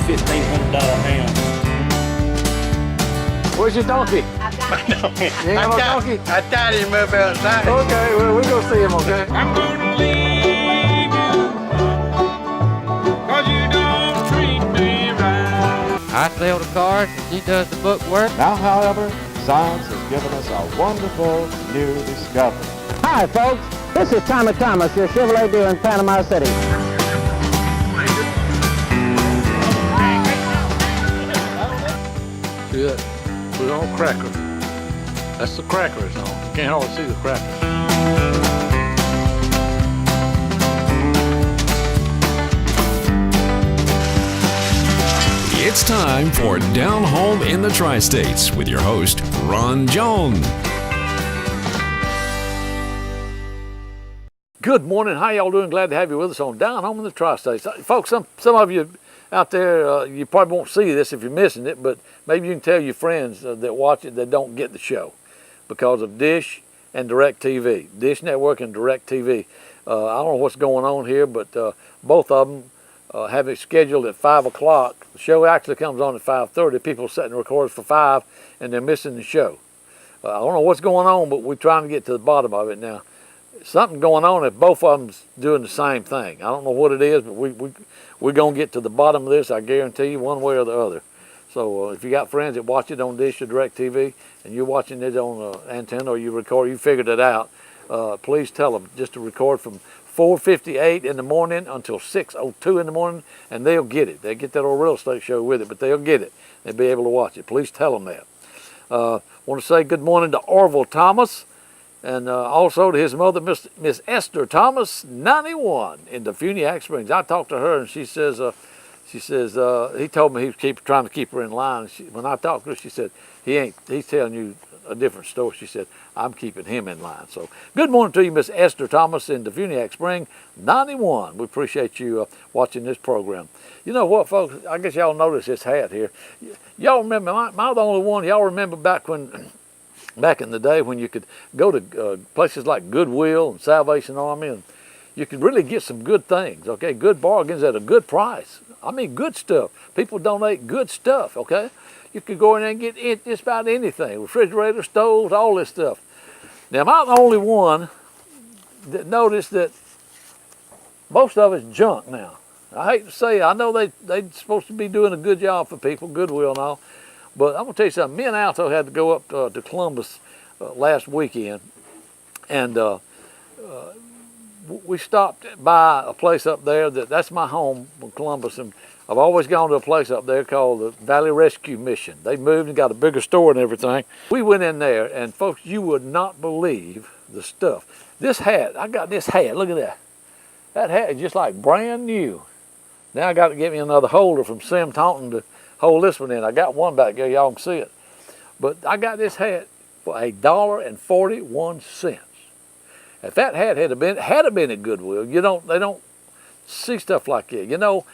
these $1,500 hounds. Where's your donkey? My donkey. You ain't got no donkey? I tied him up outside. Okay, well, we'll go see him, okay? I'm gonna leave you, 'cause you don't treat me right. I sell the cars and she does the book work. Now, however, science has given us a wonderful new discovery. Hi, folks. This is Tommy Thomas, your Chevrolet dealer in Panama City. See that? Put it on cracker. That's the cracker it's on. You can't hardly see the cracker. It's time for Down Home in the Tri-States with your host, Ron Jones. Good morning. How y'all doing? Glad to have you with us on Down Home in the Tri-States. Folks, some of you out there, you probably won't see this if you're missing it, but maybe you can tell your friends that watch it that don't get the show because of Dish and DirecTV. Dish Network and DirecTV. I don't know what's going on here, but both of them have it scheduled at 5 o'clock. The show actually comes on at 5:30. People sit and record for 5, and they're missing the show. I don't know what's going on, but we're trying to get to the bottom of it now. Something going on if both of them's doing the same thing. I don't know what it is, but we're going to get to the bottom of this, I guarantee you, one way or the other. So if you got friends that watch it on Dish or DirecTV, and you're watching it on antenna or you record, you figured it out, please tell them just to record from 4:58 in the morning until 6:02 in the morning, and they'll get it. They get that old real estate show with it, but they'll get it. They'll be able to watch it. Please tell them that. Want to say good morning to Orville Thomas, and also to his mother, Miss Esther Thomas, 91, in Defuniak Springs. I talked to her, and she says he told me he was trying to keep her in line. When I talked to her, she said he's telling you a different story. She said, I'm keeping him in line. So good morning to you, Miss Esther Thomas in Defuniak Spring, 91. We appreciate you watching this program. You know what, folks? I guess y'all notice this hat here. Y'all remember, am I the only one? Y'all remember back in the day when you could go to places like Goodwill and Salvation Army, and you could really get some good things, okay? Good bargains at a good price. I mean, good stuff. People donate good stuff, okay? You could go in there and get just about anything, refrigerators, stoves, all this stuff. Now, am I the only one that noticed that most of it's junk now? I hate to say it. I know they're supposed to be doing a good job for people, Goodwill and all, but I'm going to tell you something. Me and Alto had to go up to Columbus last weekend, and we stopped by a place up there that's my home in Columbus, and I've always gone to a place up there called the Valley Rescue Mission. They moved and got a bigger store and everything. We went in there, and folks, you would not believe the stuff. This hat, I got this hat, look at that. That hat is just like brand new. Now I got to get me another holder from Sim Taunton to hold this one in. I got one back there, y'all can see it. But I got this hat for $1.41. If that hat had been at Goodwill, they don't see stuff like that. You know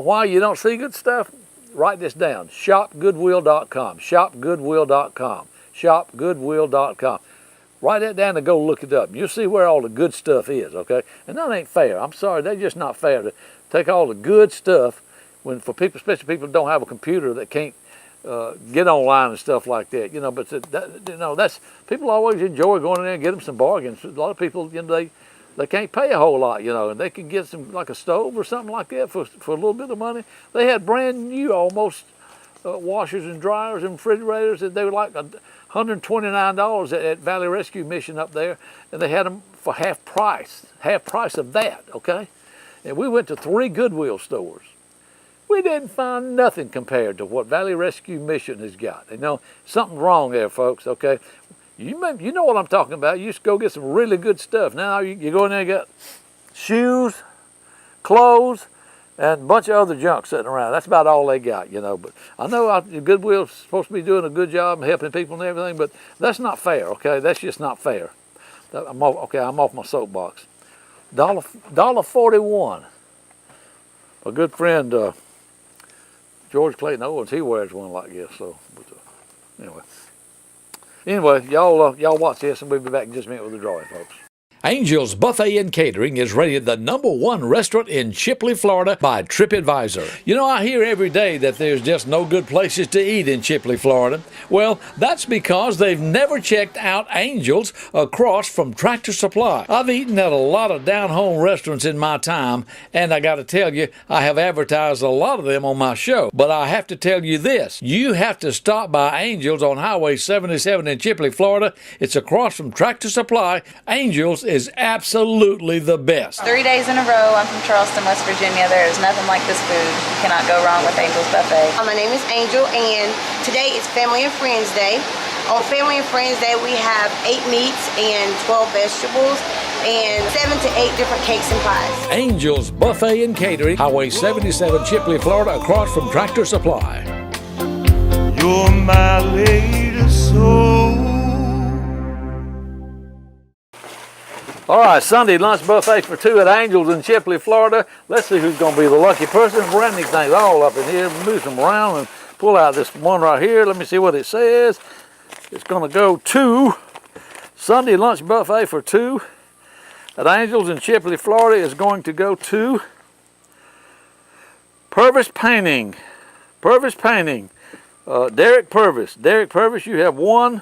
why you don't see good stuff? Write this down. ShopGoodwill.com. ShopGoodwill.com. ShopGoodwill.com. Write that down and go look it up. You'll see where all the good stuff is, okay? And that ain't fair. I'm sorry, that's just not fair to take all the good stuff for people, especially people who don't have a computer that can't get online and stuff like that. You know, but that's people always enjoy going in there and get them some bargains. A lot of people, they can't pay a whole lot, and they can get some, like a stove or something like that for a little bit of money. They had brand new almost washers and dryers and refrigerators, and they were like $129 at Valley Rescue Mission up there, and they had them for half price of that, okay? And we went to 3 Goodwill stores. We didn't find nothing compared to what Valley Rescue Mission has got. Something wrong there, folks, okay? You know what I'm talking about. You used to go get some really good stuff. Now you go in there and get shoes, clothes, and a bunch of other junk sitting around. That's about all they got, But I know Goodwill's supposed to be doing a good job and helping people and everything, but that's not fair, okay? That's just not fair. I'm off my soapbox. $1.41. My good friend George Clayton Owens, he wears one like this. So, anyway, y'all watch this, and we'll be back in just a minute with the drawing, folks. Angel's Buffet and Catering is rated the #1 restaurant in Chipley, Florida by TripAdvisor. You know, I hear every day that there's just no good places to eat in Chipley, Florida. Well, that's because they've never checked out Angel's across from Tractor Supply. I've eaten at a lot of down-home restaurants in my time, and I got to tell you, I have advertised a lot of them on my show. But I have to tell you this, you have to stop by Angel's on Highway 77 in Chipley, Florida. It's across from Tractor Supply. Angel's is absolutely the best. 3 days in a row. I'm from Charleston, West Virginia. There is nothing like this food. You cannot go wrong with Angel's Buffet. My name is Angel, and today is Family and Friends Day. On Family and Friends Day, we have 8 meats and 12 vegetables and 7 to 8 different cakes and pies. Angel's Buffet and Catering, Highway 77, Chipley, Florida, across from Tractor Supply. You're my lady soul. All right, Sunday lunch buffet for 2 at Angel's in Chipley, Florida. Let's see who's going to be the lucky person. We're running these things all up in here. Move them around and pull out this one right here. Let me see what it says. It's going to go to Sunday lunch buffet for 2 at Angel's in Chipley, Florida is going to go to Purvis Painting. Purvis Painting. Derek Purvis. Derek Purvis, you have won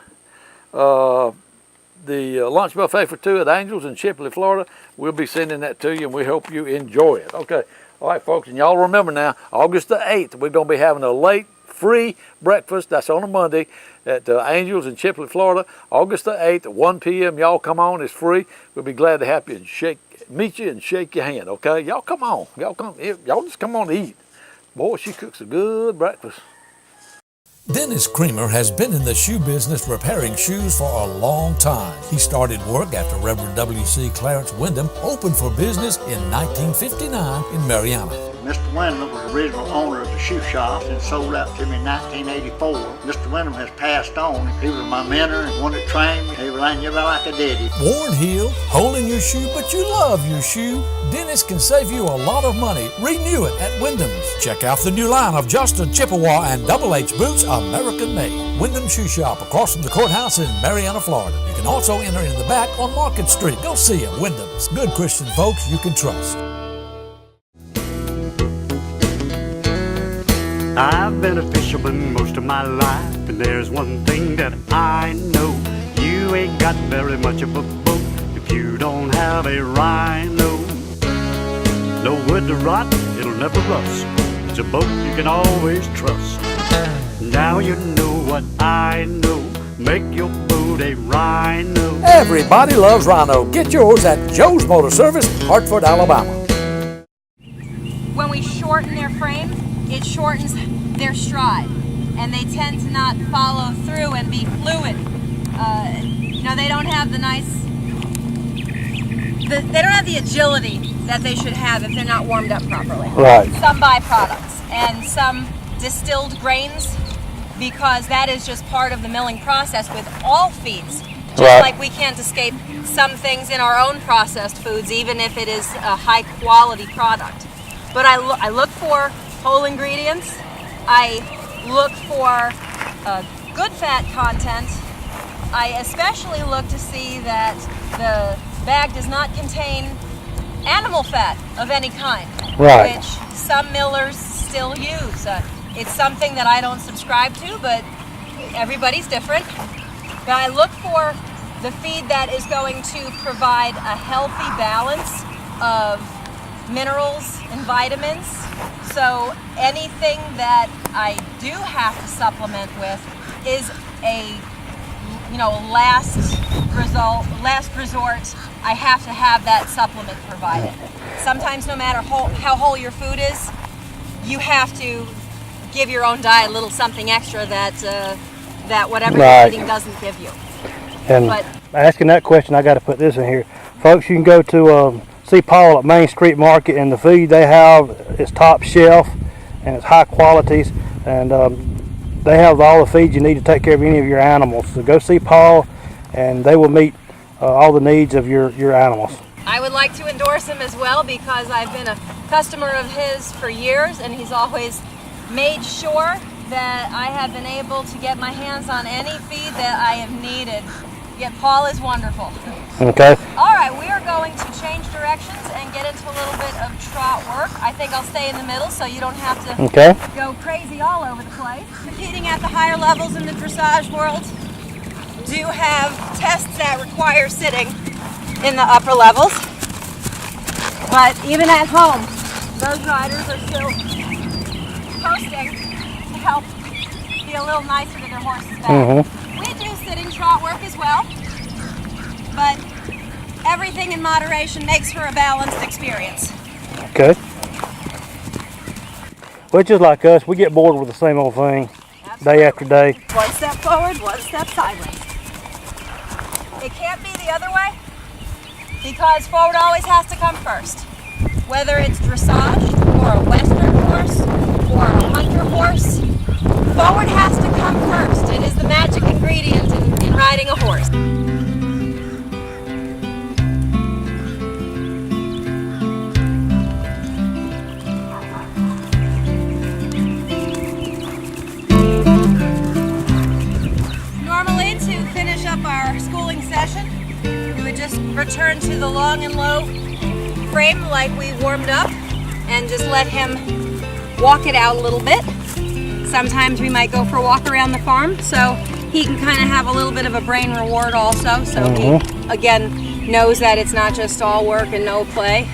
the lunch buffet for 2 at Angel's in Chipley, Florida. We'll be sending that to you, and we hope you enjoy it. Okay. All right, folks, and y'all remember now, August the 8th, we're going to be having a late free breakfast. That's on a Monday at Angel's in Chipley, Florida. August the 8th at 1 p.m. Y'all come on. It's free. We'll be glad to have you and meet you and shake your hand, okay? Y'all come on. Y'all just come on and eat. Boy, she cooks a good breakfast. Dennis Creamer has been in the shoe business repairing shoes for a long time. He started work after Reverend W.C. Clarence Wyndham opened for business in 1959 in Mariana. Mr. Wyndham was the original owner of the shoe shop and sold out to me in 1984. Mr. Wyndham has passed on. He was my mentor and one that trained me. He was like a daddy. Worn heel, hole in your shoe, but you love your shoe. Dennis can save you a lot of money. Renew it at Wyndham's. Check out the new line of Justin Chippewa and Double H boots, American made. Wyndham Shoe Shop across from the courthouse in Mariana, Florida. You can also enter in the back on Market Street. Go see them, Wyndham's. Good Christian folks you can trust. I've been a fisherman most of my life, and there's one thing that I know. You ain't got very much of a boat if you don't have a rhino. No wood to rot, it'll never rust. It's a boat you can always trust. Now you know what I know. Make your boat a rhino. Everybody loves rhino. Get yours at Joe's Motor Service, Hartford, Alabama. When we shorten their frame, it shortens their stride, and they tend to not follow through and be fluid. They don't have they don't have the agility that they should have if they're not warmed up properly. Right. Some byproducts and some distilled grains, because that is just part of the milling process with all feeds. Just like we can't escape some things in our own processed foods, even if it is a high quality product. But I look for whole ingredients. I look for good fat content. I especially look to see that the bag does not contain animal fat of any kind, which some millers still use. It's something that I don't subscribe to, but everybody's different. But I look for the feed that is going to provide a healthy balance of minerals and vitamins. So anything that I do have to supplement with is a last resort. I have to have that supplement provided. Sometimes, no matter how whole your food is, you have to give your own diet a little something extra that whatever you're eating doesn't give you. And asking that question, I got to put this in here, folks. You can go to see Paul at Main Street Market, and the feed they have is top shelf and it's high qualities, and they have all the feed you need to take care of any of your animals. So go see Paul, and they will meet all the needs of your animals. I would like to endorse him as well, because I've been a customer of his for years, and he's always made sure that I have been able to get my hands on any feed that I have needed Yet Paul is wonderful. Okay. All right, we are going to change directions and get into a little bit of trot work. I think I'll stay in the middle so you don't have to go crazy all over the place. Competing at the higher levels in the dressage world do have tests that require sitting in the upper levels. But even at home, those riders are still posting to help be a little nicer to their horse's back. We do sitting trot work as well, but everything in moderation makes for a balanced experience. Okay. Which is like us, we get bored with the same old thing day after day. One step forward, one step sideways. It can't be the other way because forward always has to come first. Whether it's dressage or a western horse or a hunter horse, forward has to come first. It is the magic ingredient in riding a horse. Normally, to finish up our schooling session, we would just return to the long and low frame like we warmed up and just let him walk it out a little bit. Sometimes we might go for a walk around the farm so he can kind of have a little bit of a brain reward also, so he again knows that it's not just all work and no play.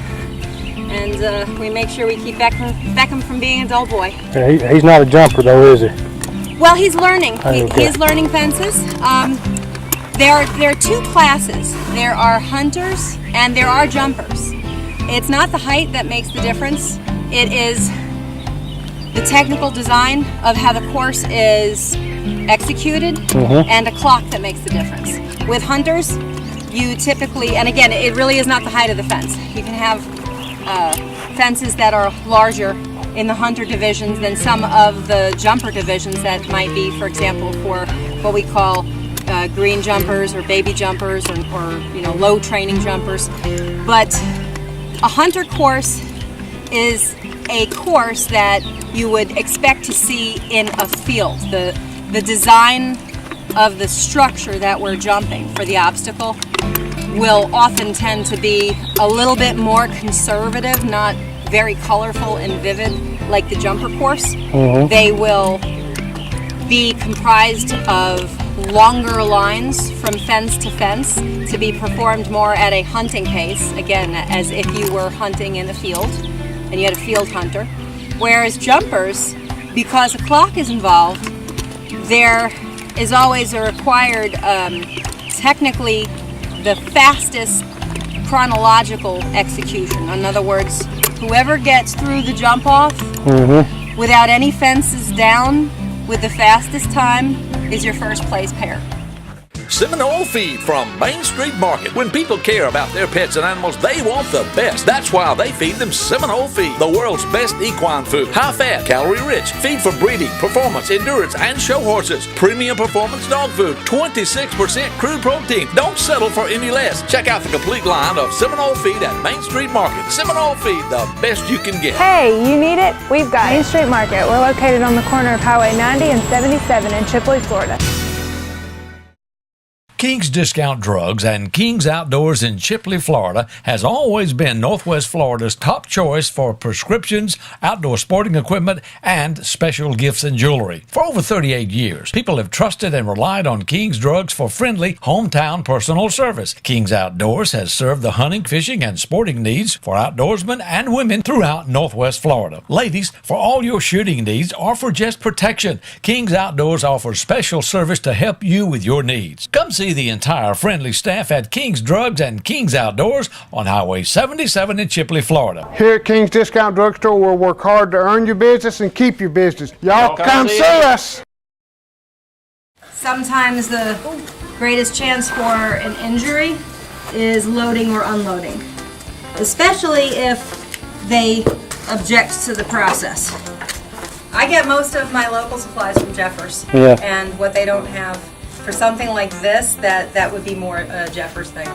And we make sure we keep Beckham from being a dull boy. He's not a jumper though, is he? Well, he's learning. He is learning fences. There are two classes. There are hunters and there are jumpers. It's not the height that makes the difference. It is the technical design of how the course is executed and a clock that makes the difference. With hunters, you typically, and again, it really is not the height of the fence. You can have fences that are larger in the hunter divisions than some of the jumper divisions that might be, for example, for what we call green jumpers or baby jumpers or low training jumpers. But a hunter course is a course that you would expect to see in a field. The design of the structure that we're jumping for the obstacle will often tend to be a little bit more conservative, not very colorful and vivid like the jumper course. They will be comprised of longer lines from fence to fence to be performed more at a hunting pace, again, as if you were hunting in the field and you had a field hunter. Whereas jumpers, because a clock is involved, there is always a required, technically, the fastest chronological execution. In other words, whoever gets through the jump off without any fences down with the fastest time is your first place pair. Seminole Feed from Main Street Market. When people care about their pets and animals, they want the best. That's why they feed them Seminole Feed, the world's best equine food. High fat, calorie rich, feed for breeding, performance, endurance, and show horses. Premium performance dog food, 26% crude protein. Don't settle for any less. Check out the complete line of Seminole Feed at Main Street Market. Seminole Feed, the best you can get. Hey, you need it? We've got Main Street Market. We're located on the corner of Highway 90 and 77 in Chipley, Florida. King's Discount Drugs and King's Outdoors in Chipley, Florida has always been Northwest Florida's top choice for prescriptions, outdoor sporting equipment, and special gifts and jewelry. For over 38 years, people have trusted and relied on King's Drugs for friendly, hometown personal service. King's Outdoors has served the hunting, fishing, and sporting needs for outdoorsmen and women throughout Northwest Florida. Ladies, for all your shooting needs or for just protection, King's Outdoors offers special service to help you with your needs. Come see the entire friendly staff at King's Drugs and King's Outdoors on Highway 77 in Chipley, Florida. Here at King's Discount Drugstore, we'll work hard to earn your business and keep your business. Y'all come see us. Sometimes the greatest chance for an injury is loading or unloading, especially if they object to the process. I get most of my local supplies from Jeffers, and what they don't have for something like this, that would be more a Jeffers thing.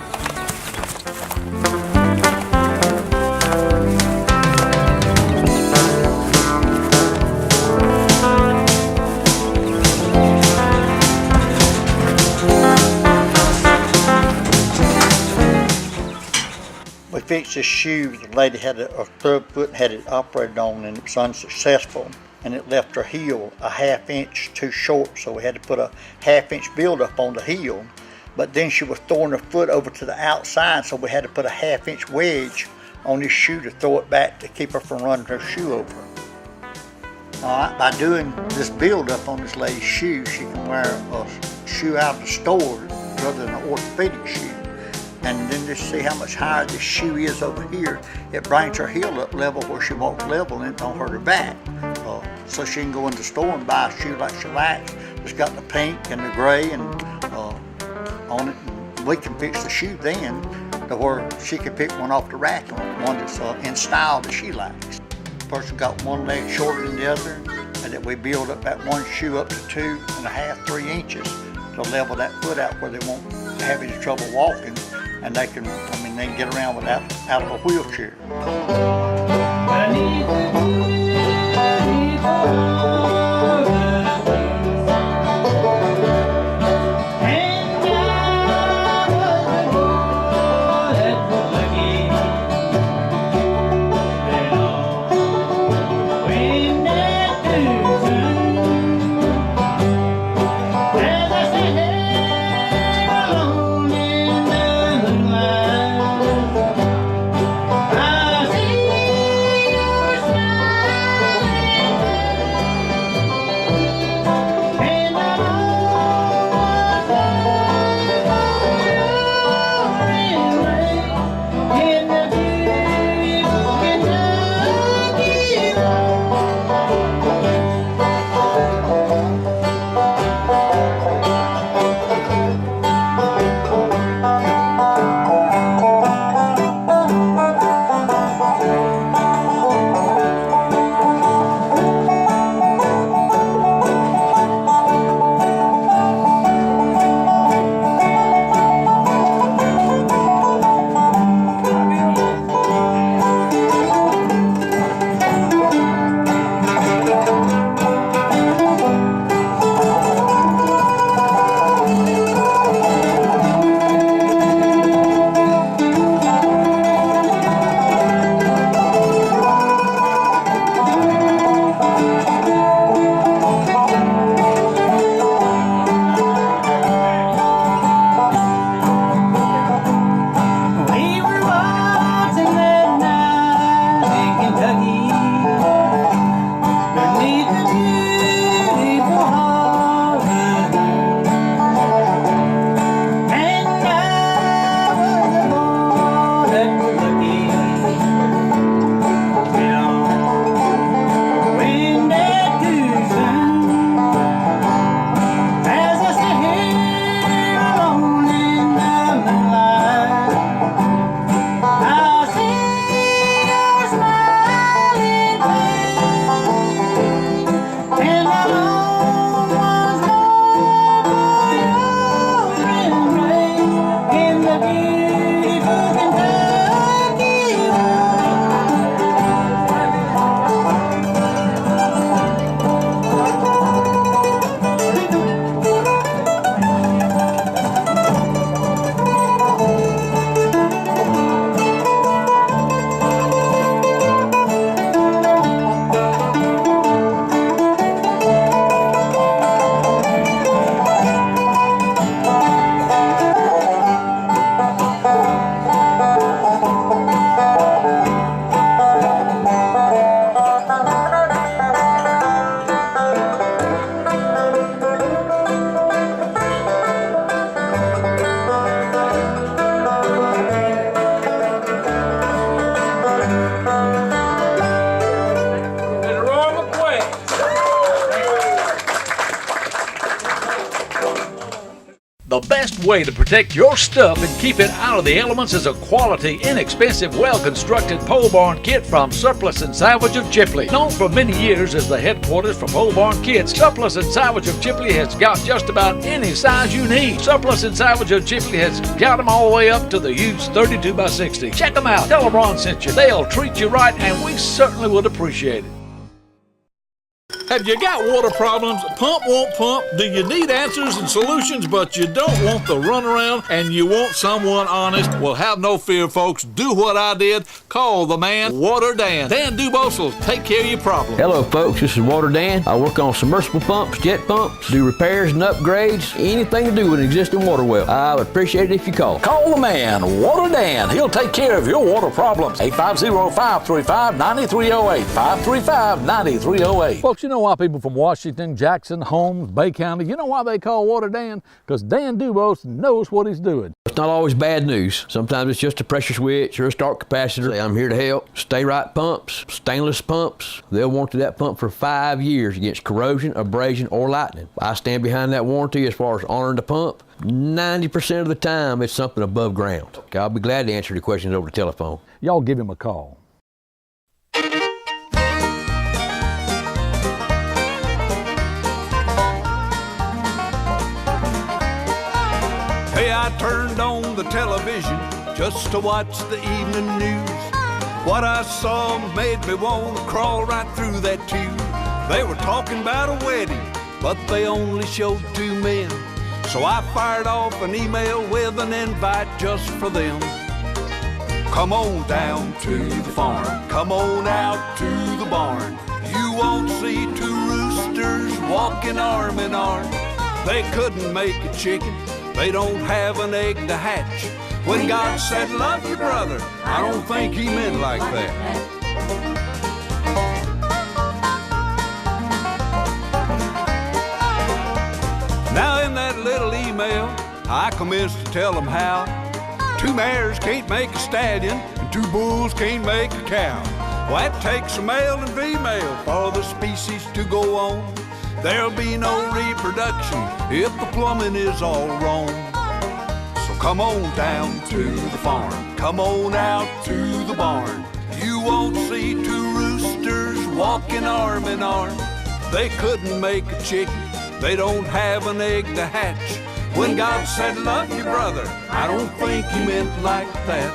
We fixed this shoe. The lady had a club foot and had it operated on, and it was unsuccessful. And it left her heel a ½ inch too short, so we had to put a ½ inch build up on the heel. But then she was throwing her foot over to the outside, so we had to put a ½ inch wedge on this shoe to throw it back to keep her from running her shoe over. All right, by doing this build up on this lady's shoe, she can wear a shoe out of the store rather than an orthopedic shoe. And then just see how much higher this shoe is over here. It brings her heel up level where she walks level and it don't hurt her back. So she can go in the store and buy a shoe like she likes. It's got the pink and the gray and on it. And we can fix the shoe then to where she can pick one off the rack and one that's in style that she likes. Person got one leg shorter than the other, and that we build up that one shoe up to 2.5, 3 inches to level that foot out where they won't have any trouble walking. And they can, they can get around without out of a wheelchair. The best way to protect your stuff and keep it out of the elements is a quality, inexpensive, well-constructed pole barn kit from Surplus and Salvage of Chipley. Known for many years as the headquarters for pole barn kits, Surplus and Salvage of Chipley has got just about any size you need. Surplus and Salvage of Chipley has got them all the way up to the huge 32x60. Check them out. Tell them Ron sent you. They'll treat you right, and we certainly would appreciate it. Have you got water problems? Pump won't pump? Do you need answers and solutions, but you don't want the runaround and you want someone honest? Well, have no fear, folks. Do what I did. Call the man, Water Dan. Dan Dubose will take care of your problem. Hello, folks. This is Water Dan. I work on submersible pumps, jet pumps, do repairs and upgrades, anything to do with an existing water well. I would appreciate it if you call. Call the man, Water Dan. He'll take care of your water problems. 850-535-9308. 535-9308. Folks, you know why people from Washington, Jackson, Holmes, Bay County, you know why they call Water Dan? Because Dan Dubose knows what he's doing. It's not always bad news. Sometimes it's just a pressure switch or a start capacitor. I'm here to help. Stay right pumps, stainless pumps. They'll warranty that pump for 5 years against corrosion, abrasion, or lightning. I stand behind that warranty as far as honoring the pump. 90% of the time, it's something above ground. I'll be glad to answer the questions over the telephone. Y'all give him a call. Hey, I turned on the television just to watch the evening news. What I saw made me want to crawl right through that tube. They were talking about a wedding, but they only showed 2 men. So I fired off an email with an invite just for them. Come on down to the farm, come on out to the barn. You won't see 2 roosters walking arm in arm. They couldn't make a chicken, they don't have an egg to hatch. When God said love your brother, I don't think he meant like that. Now in that little email, I commenced to tell them how 2 mares can't make a stallion and 2 bulls can't make a cow. Well, that takes a male and female for the species to go on. There'll be no reproduction if the plumbing is all wrong. So come on down to the farm, come on out to the barn. You won't see 2 roosters walking arm in arm. They couldn't make a chicken, they don't have an egg to hatch. When God said love your brother, I don't think he meant like that.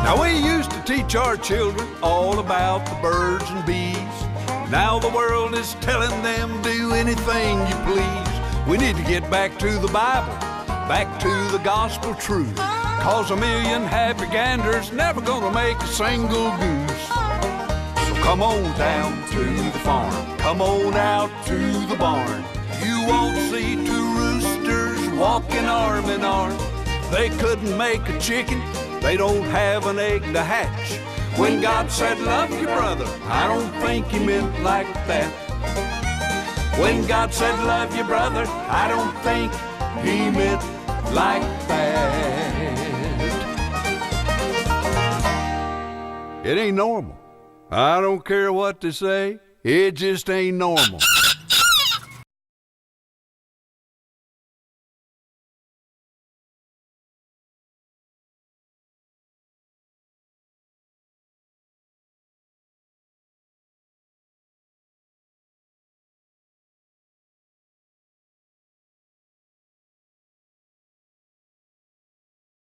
Now we used to teach our children all about the birds and bees. Now the world is telling them do anything you please. We need to get back to the Bible, back to the gospel truth. 'Cause a million happy ganders never gonna make a single goose. So come on down to the farm, come on out to the barn. You won't see 2 roosters walking arm in arm. They couldn't make a chicken, they don't have an egg to hatch. When God said love your brother, I don't think he meant like that. When God said love your brother, I don't think he meant like that. It ain't normal. I don't care what they say, it just ain't normal.